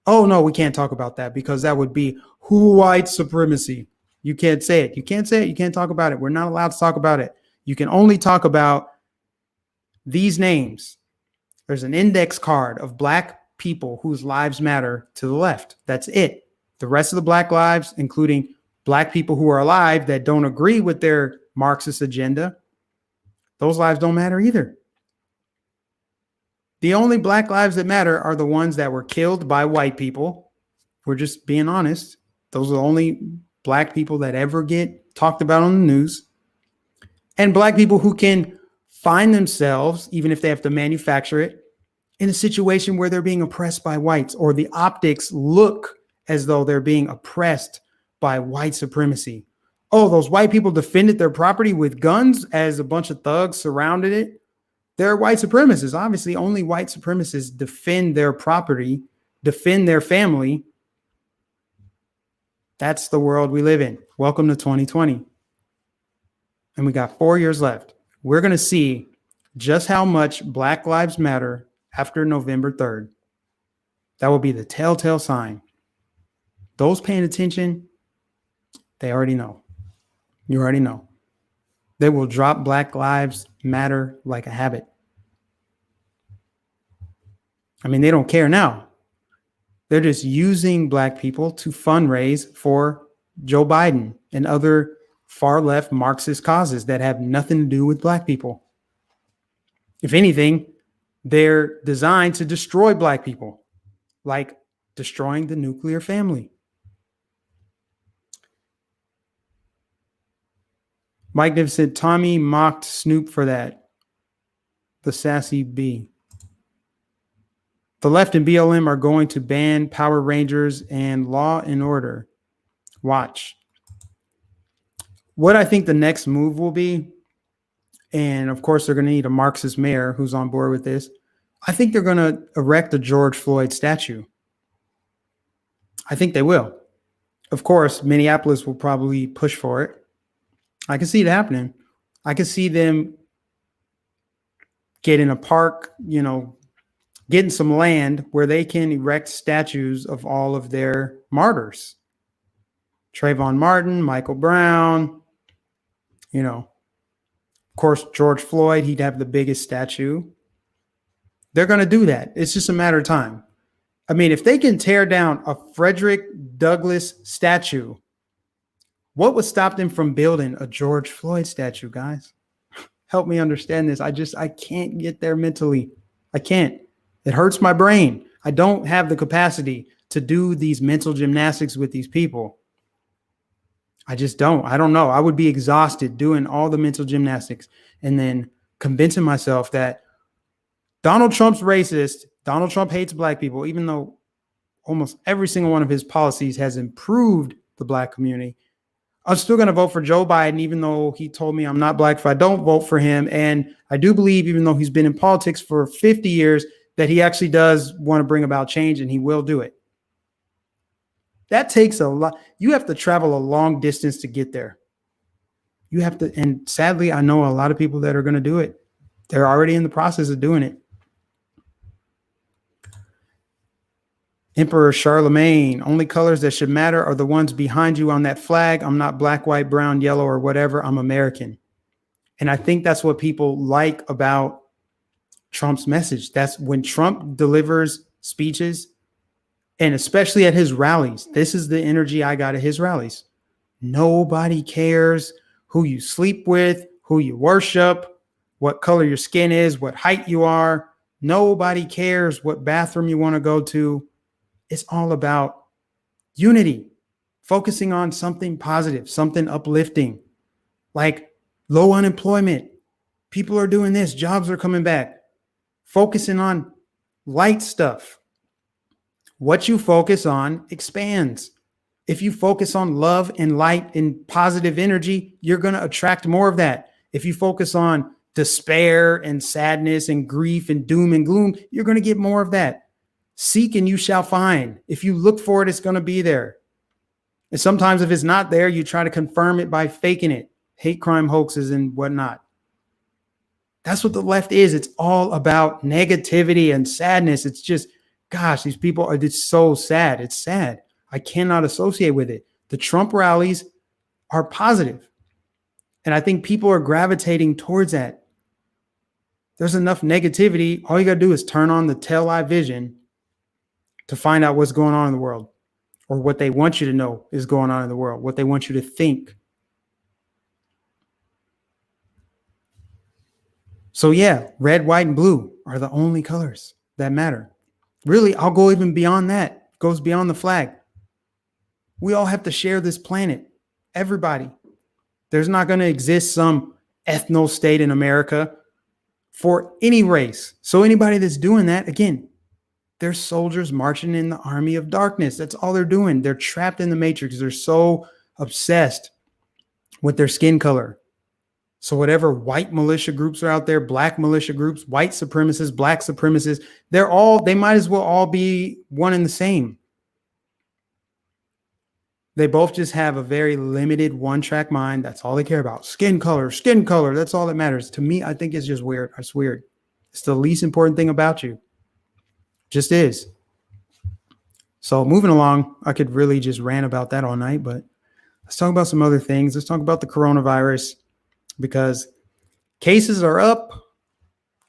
Oh, no, we can't talk about that because that would be white supremacy. You can't say it. You can't say it. You can't talk about it. We're not allowed to talk about it. You can only talk about these names. There's an index card of black people whose lives matter to the left. That's it. The rest of the black lives, including black people who are alive that don't agree with their Marxist agenda, those lives don't matter either. The only black lives that matter are the ones that were killed by white people. We're just being honest. Those are the only black people that ever get talked about on the news. And black people who can find themselves, even if they have to manufacture it, in a situation where they're being oppressed by whites or the optics look as though they're being oppressed by white supremacy. Oh, those white people defended their property with guns as a bunch of thugs surrounded it. They're white supremacists. Obviously, only white supremacists defend their property, defend their family. That's the world we live in. Welcome to 2020. And we got 4 years left. We're going to see just how much Black Lives Matter after November 3rd. That will be the telltale sign. Those paying attention, they already know. You already know. They will drop Black Lives Matter like a habit. I mean, they don't care now. They're just using Black people to fundraise for Joe Biden and other far left Marxist causes that have nothing to do with Black people. If anything, they're designed to destroy Black people, like destroying the nuclear family. Mike Nificent said Tommy mocked Snoop for that. The sassy bee. The left and BLM are going to ban Power Rangers and Law and Order. Watch. What I think the next move will be, and of course they're going to need a Marxist mayor who's on board with this. I think they're going to erect a George Floyd statue. I think they will. Of course, Minneapolis will probably push for it. I can see it happening. I can see them getting a park, getting some land where they can erect statues of all of their martyrs. Trayvon Martin, Michael Brown, of course, George Floyd, he'd have the biggest statue. They're going to do that. It's just a matter of time. I mean, if they can tear down a Frederick Douglass statue, what would stop them from building a George Floyd statue, guys? Help me understand this. I can't get there mentally. I can't. It hurts my brain. I don't have the capacity to do these mental gymnastics with these people. I just don't. I don't know. I would be exhausted doing all the mental gymnastics and then convincing myself that Donald Trump's racist. Donald Trump hates Black people, even though almost every single one of his policies has improved the Black community. I'm still going to vote for Joe Biden, even though he told me I'm not Black if I don't vote for him. And I do believe, even though he's been in politics for 50 years, that he actually does want to bring about change, and he will do it. That takes a lot. You have to travel a long distance to get there. You have to, and sadly, I know a lot of people that are going to do it. They're already in the process of doing it. Emperor Charlemagne, only colors that should matter are the ones behind you on that flag. I'm not black, white, brown, yellow, or whatever. I'm American. And I think that's what people like about Trump's message. That's when Trump delivers speeches, and especially at his rallies. This is the energy I got at his rallies. Nobody cares who you sleep with, who you worship, what color your skin is, what height you are. Nobody cares what bathroom you want to go to. It's all about unity, focusing on something positive, something uplifting, like low unemployment. People are doing this. Jobs are coming back. Focusing on light stuff. What you focus on expands. If you focus on love and light and positive energy, you're going to attract more of that. If you focus on despair and sadness and grief and doom and gloom, you're going to get more of that. Seek and you shall find. If you look for it, it's going to be there. And sometimes if it's not there, you try to confirm it by faking it. Hate crime hoaxes and whatnot. That's what the left is. It's all about negativity and sadness. It's just, gosh, these people are just so sad. It's sad. I cannot associate with it. The Trump rallies are positive. And I think people are gravitating towards that. There's enough negativity. All you got to do is turn on the tail light vision to find out what's going on in the world, or what they want you to know is going on in the world, what they want you to think. So yeah, red, white, and blue are the only colors that matter. Really, I'll go even beyond that. It goes beyond the flag. We all have to share this planet. Everybody. There's not going to exist some ethno state in America for any race. So anybody that's doing that, again, They're soldiers marching in the army of darkness. That's all they're doing. They're trapped in the matrix. They're so obsessed with their skin color. So whatever white militia groups are out there, black militia groups, white supremacists, black supremacists, they might as well all be one and the same. They both just have a very limited one-track mind. That's all they care about. Skin color. That's all that matters. To me, I think it's just weird. It's weird. It's the least important thing about you. Just is. So moving along, I could really just rant about that all night, but let's talk about some other things. Let's talk about the coronavirus, because cases are up.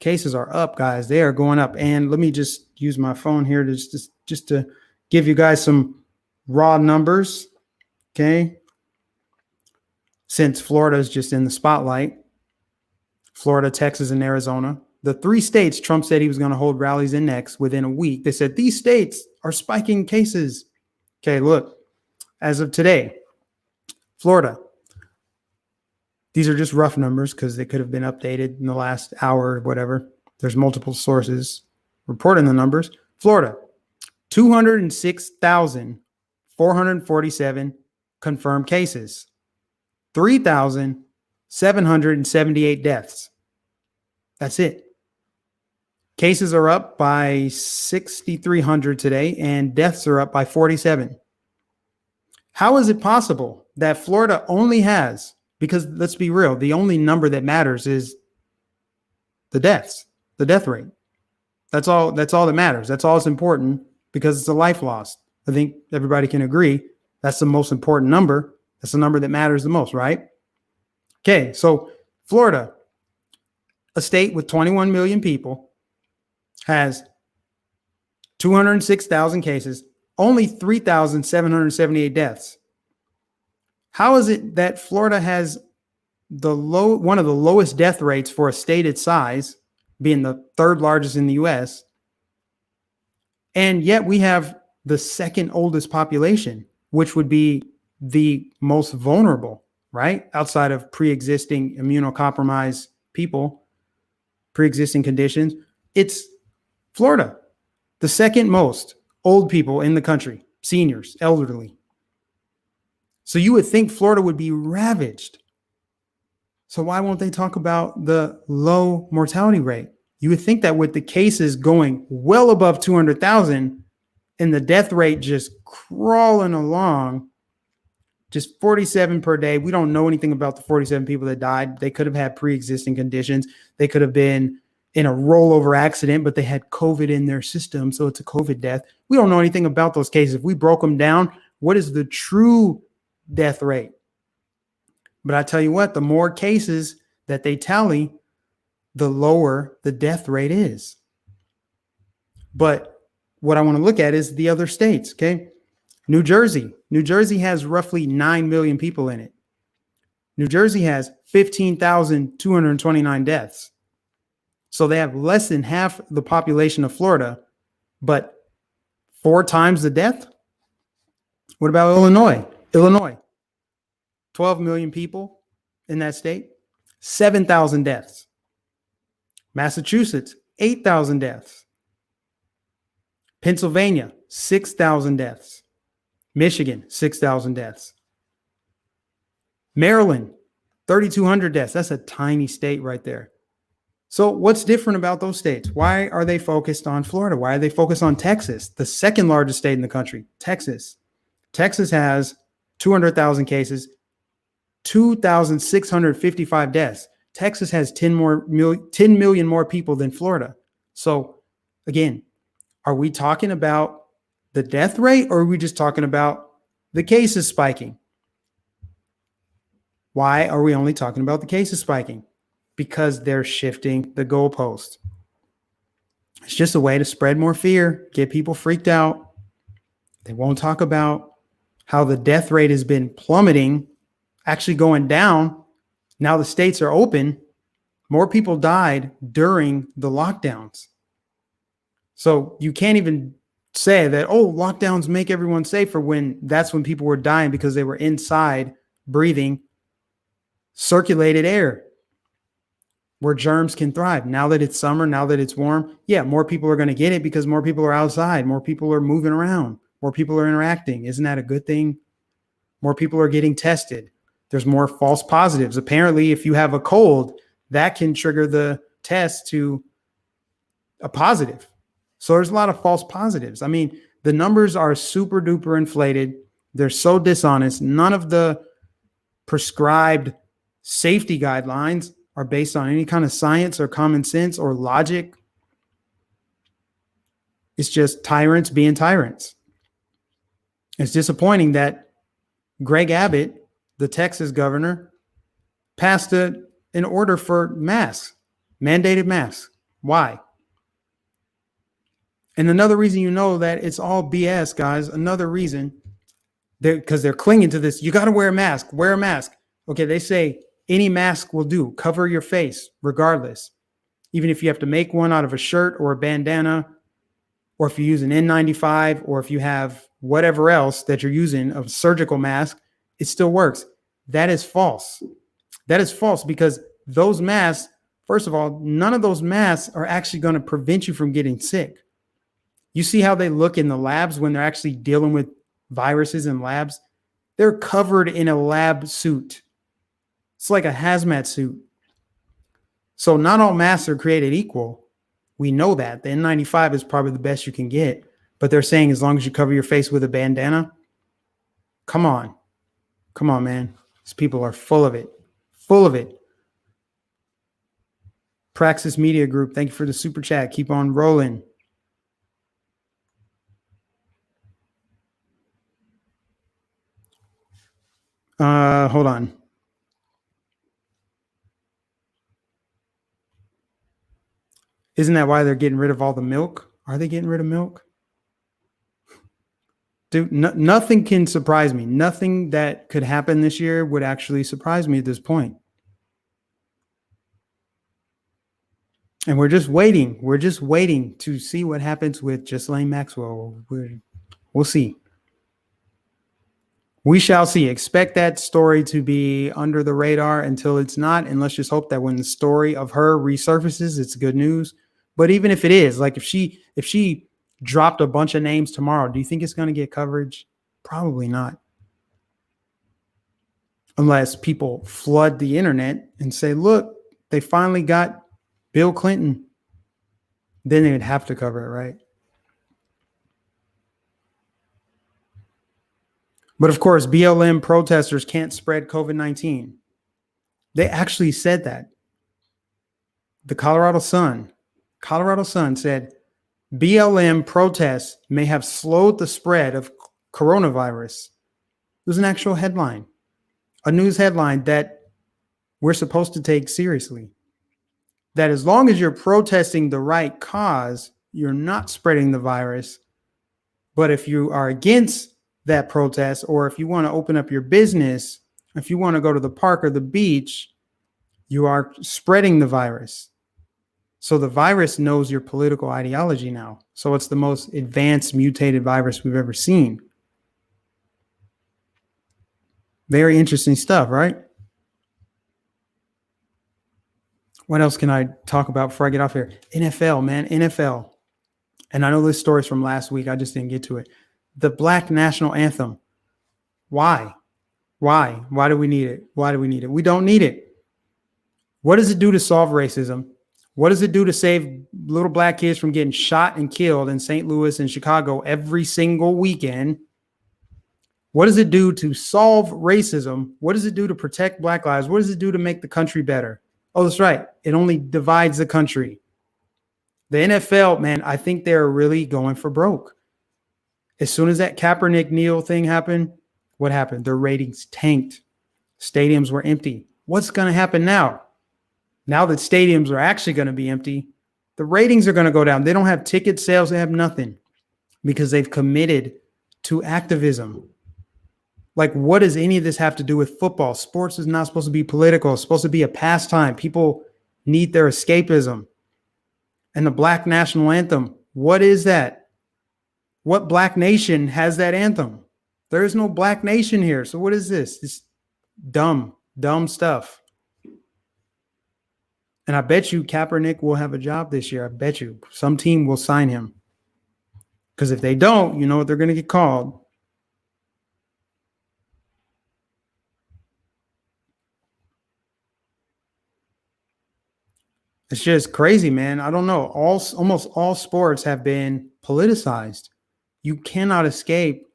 Cases are up, guys. They are going up. And let me just use my phone here to just to give you guys some raw numbers. Okay. Since Florida is just in the spotlight, Florida, Texas, and Arizona, the 3 states Trump said he was going to hold rallies in next within a week. They said these states are spiking cases. Okay, look, as of today, Florida, these are just rough numbers because they could have been updated in the last hour or whatever. There's multiple sources reporting the numbers. Florida, 206,447 confirmed cases, 3,778 deaths. That's it. Cases are up by 6,300 today, and deaths are up by 47. How is it possible that Florida only has, because let's be real, the only number that matters is the deaths, the death rate. That's all that matters. That's all that's important, because it's a life lost. I think everybody can agree that's the most important number. That's the number that matters the most, right? Okay, so Florida, a state with 21 million people, has 206,000 cases, only 3,778 deaths. How is it that Florida has one of the lowest death rates for a state its size, being the 3rd largest in the US, and yet we have the 2nd oldest population, which would be the most vulnerable, right? Outside of pre-existing immunocompromised people, pre-existing conditions. It's Florida, the 2nd most old people in the country, seniors, elderly. So you would think Florida would be ravaged. So why won't they talk about the low mortality rate? You would think that with the cases going well above 200,000 and the death rate just crawling along, just 47 per day. We don't know anything about the 47 people that died. They could have had pre-existing conditions. They could have been in a rollover accident, but they had COVID in their system, so it's a COVID death. We don't know anything about those cases. If we broke them down, what is the true death rate? But I tell you what, the more cases that they tally, the lower the death rate is. But what I want to look at is the other states, okay? New Jersey. New Jersey has roughly 9 million people in it. New Jersey has 15,229 deaths. So they have less than half the population of Florida, but 4 times the death. What about Illinois? Illinois, 12 million people in that state, 7,000 deaths. Massachusetts, 8,000 deaths. Pennsylvania, 6,000 deaths. Michigan, 6,000 deaths. Maryland, 3,200 deaths. That's a tiny state right there. So what's different about those states? Why are they focused on Florida? Why are they focused on Texas, the 2nd largest state in the country? Texas. Texas has 200,000 cases, 2,655 deaths. Texas has 10 million more people than Florida. So again, are we talking about the death rate, or are we just talking about the cases spiking? Why are we only talking about the cases spiking? Because they're shifting the goalpost. It's just a way to spread more fear, get people freaked out. They won't talk about how the death rate has been plummeting, actually going down. Now the states are open. More people died during the lockdowns. So you can't even say that, oh, lockdowns make everyone safer, when that's when people were dying because they were inside breathing circulated air. where germs can thrive. Now that it's summer, now that it's warm, yeah, more people are going to get it because more people are outside, more people are moving around, more people are interacting. Isn't that a good thing? More people are getting tested. There's more false positives. Apparently, if you have a cold, that can trigger the test to a positive. So there's a lot of false positives. I mean, the numbers are super duper inflated. They're so dishonest. None of the prescribed safety guidelines are based on any kind of science or common sense or logic. It's just tyrants being tyrants. It's disappointing that Greg Abbott, the Texas governor, passed an order for masks, mandated masks. Why? And another reason you know that it's all BS, guys, another reason, because they're clinging to this, you got to wear a mask, wear a mask. Okay, they say any mask will do. Cover your face regardless. Even if you have to make one out of a shirt or a bandana, or if you use an N95, or if you have whatever else that you're using, a surgical mask, it still works. That is false. That is false because those masks, first of all, none of those masks are actually going to prevent you from getting sick. You see how they look in the labs when they're actually dealing with viruses in labs? They're covered in a lab suit. It's like a hazmat suit. So not all masks are created equal. We know that. The N95 is probably the best you can get. But they're saying as long as you cover your face with a bandana, come on. Come on, man. These people are full of it. Full of it. Praxis Media Group, thank you for the super chat. Keep on rolling. Hold on. Isn't that why they're getting rid of all the milk? Are they getting rid of milk? Dude, nothing can surprise me. Nothing that could happen this year would actually surprise me at this point. And we're just waiting. We're just waiting to see what happens with Ghislaine Maxwell. We'll see. We shall see. Expect that story to be under the radar until it's not. And let's just hope that when the story of her resurfaces, it's good news. But even if it is, like if she dropped a bunch of names tomorrow, do you think it's going to get coverage? Probably not. Unless people flood the internet and say, look, they finally got Bill Clinton. Then they would have to cover it, right? But of course, BLM protesters can't spread COVID-19. They actually said that. The Colorado Sun said BLM protests may have slowed the spread of coronavirus. It was an actual headline, a news headline that we're supposed to take seriously. That as long as you're protesting the right cause, you're not spreading the virus. But if you are against that protest, or if you want to open up your business, if you want to go to the park or the beach, you are spreading the virus. So the virus knows your political ideology now. So it's the most advanced mutated virus we've ever seen. Very interesting stuff, right? What else can I talk about before I get off here? NFL, man, NFL. And I know this story's from last week. I just didn't get to it. The Black National Anthem. Why? Why do we need it? Why do we need it? We don't need it. What does it do to solve racism? What does it do to save little black kids from getting shot and killed in St. Louis and Chicago every single weekend? What does it do to solve racism? What does it do to protect black lives? What does it do to make the country better? Oh, that's right. It only divides the country. The NFL, man, I think they're really going for broke. As soon as that Kaepernick Neal thing happened, what happened? Their ratings tanked. Stadiums were empty. What's going to happen now? Now that stadiums are actually going to be empty, the ratings are going to go down. They don't have ticket sales. They have nothing because they've committed to activism. Like, what does any of this have to do with football? Sports is not supposed to be political. It's supposed to be a pastime. People need their escapism. And the Black National Anthem, what is that? What black nation has that anthem? There is no black nation here. So what is this? This dumb stuff. And I bet you Kaepernick will have a job this year. I bet you some team will sign him. Because if they don't, you know what they're going to get called. It's just crazy, man. I don't know. Almost all sports have been politicized. You cannot escape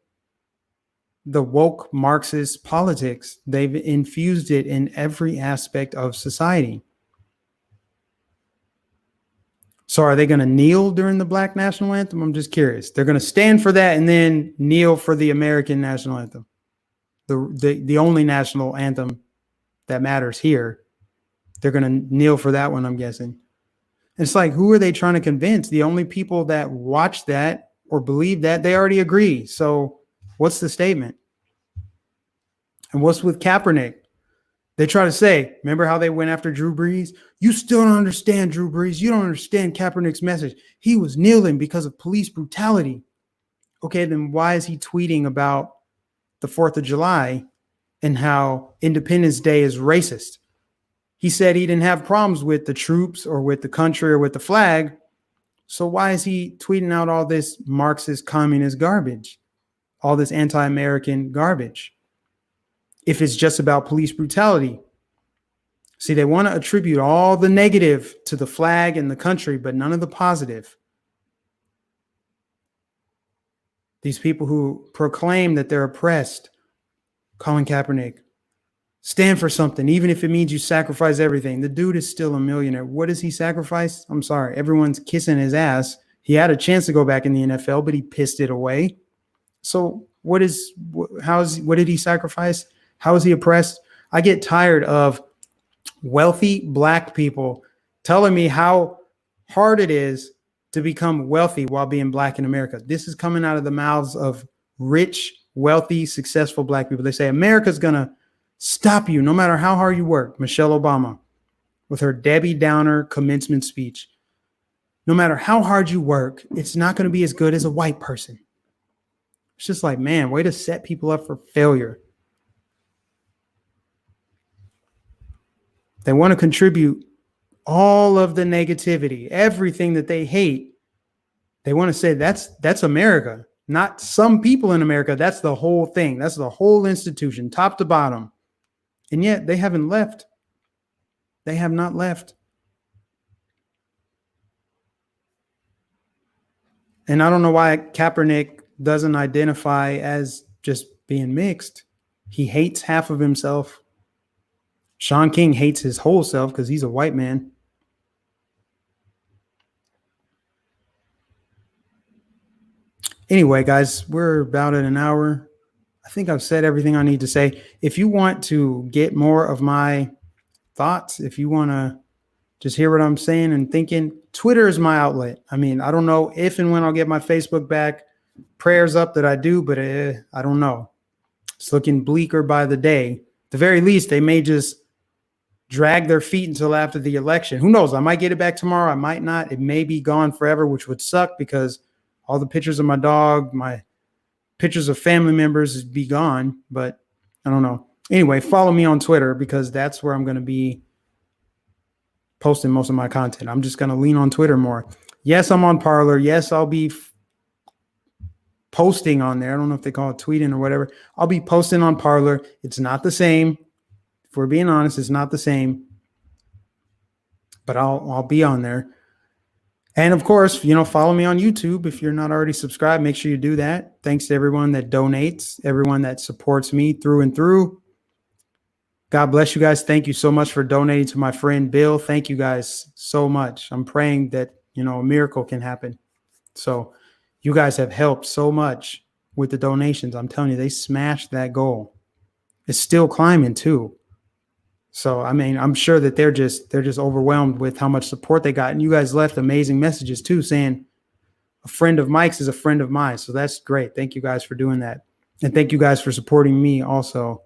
the woke Marxist politics. They've infused it in every aspect of society. So are they going to kneel during the Black National Anthem? I'm just curious. They're going to stand for that and then kneel for the American National Anthem, the only national anthem that matters here. They're going to kneel for that one, I'm guessing. It's like, who are they trying to convince? The only people that watch that or believe that, they already agree. So what's the statement? And what's with Kaepernick? They try to say, remember how they went after Drew Brees? You still don't understand Drew Brees. You don't understand Kaepernick's message. He was kneeling because of police brutality. Okay, then why is he tweeting about the 4th of July and how Independence Day is racist? He said he didn't have problems with the troops or with the country or with the flag. So why is he tweeting out all this Marxist communist garbage, all this anti-American garbage? If it's just about police brutality. See, they want to attribute all the negative to the flag and the country, but none of the positive. These people who proclaim that they're oppressed, Colin Kaepernick, stand for something, even if it means you sacrifice everything. The dude is still a millionaire. What does he sacrifice? I'm sorry. Everyone's kissing his ass. He had a chance to go back in the NFL, but he pissed it away. So what did he sacrifice? How is he oppressed? I get tired of wealthy Black people telling me how hard it is to become wealthy while being Black in America. This is coming out of the mouths of rich, wealthy, successful Black people. They say America's going to stop you no matter how hard you work. Michelle Obama with her Debbie Downer commencement speech. No matter how hard you work, it's not going to be as good as a white person. It's just like, man, way to set people up for failure. They want to contribute all of the negativity, everything that they hate. They want to say that's America, not some people in America. That's the whole thing. That's the whole institution, top to bottom. And yet they haven't left. They have not left. And I don't know why Kaepernick doesn't identify as just being mixed. He hates half of himself. Sean King hates his whole self because he's a white man. Anyway, guys, we're about at an hour. I think I've said everything I need to say. If you want to get more of my thoughts, if you want to just hear what I'm saying and thinking, Twitter is my outlet. I mean, I don't know if and when I'll get my Facebook back. Prayers up that I do, but I don't know. It's looking bleaker by the day. At the very least, they may just drag their feet until after the election. Who knows? I might get it back tomorrow. I might not. It may be gone forever, which would suck because all the pictures of my dog, my pictures of family members would be gone, but I don't know. Anyway, follow me on Twitter because that's where I'm going to be posting most of my content. I'm just going to lean on Twitter more. Yes, I'm on Parler. Yes, I'll be posting on there. I don't know if they call it tweeting or whatever. I'll be posting on Parler. It's not the same. If we're being honest, it's not the same. But I'll be on there. And of course, follow me on YouTube. If you're not already subscribed, make sure you do that. Thanks to everyone that donates, everyone that supports me through and through. God bless you guys. Thank you so much for donating to my friend Bill. Thank you guys so much. I'm praying that, a miracle can happen. So you guys have helped so much with the donations. I'm telling you, they smashed that goal. It's still climbing too. So, I mean, I'm sure that they're just overwhelmed with how much support they got. And you guys left amazing messages too, saying a friend of Mike's is a friend of mine. So that's great. Thank you guys for doing that. And thank you guys for supporting me also.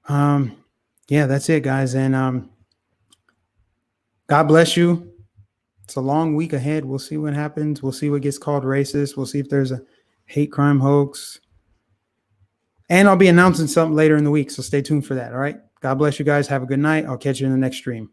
Yeah, that's it, guys. And God bless you. It's a long week ahead. We'll see what happens. We'll see what gets called racist. We'll see if there's a hate crime hoax. And I'll be announcing something later in the week. So stay tuned for that. All right. God bless you guys. Have a good night. I'll catch you in the next stream.